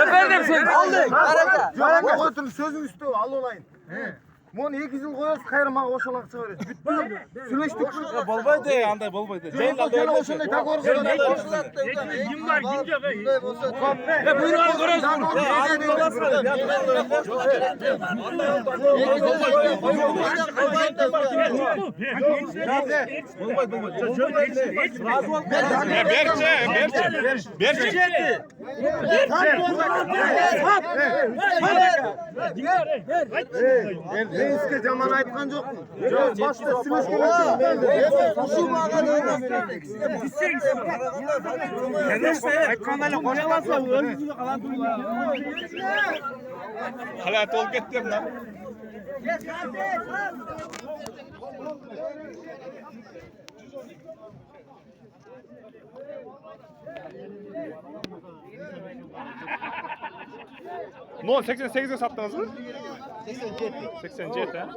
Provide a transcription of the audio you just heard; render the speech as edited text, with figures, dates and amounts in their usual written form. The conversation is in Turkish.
Efendim sen aldı. Otur sözün üstü al olayın. Mon 2 yıl koyarız kayrıma oşalak çıkarız. Bitti. Süleştik. Bolbaydı ya anda bolbaydı. Ceylan da oşalak tak orada. Kim var kim yok. Ya buyurun al koyarız. Reiske zaman aytkan yok mu? Başta süleş koyarız. Şu mağara Halat ol gittim lan. No 88'e sattınız mı? 87. 87 ha.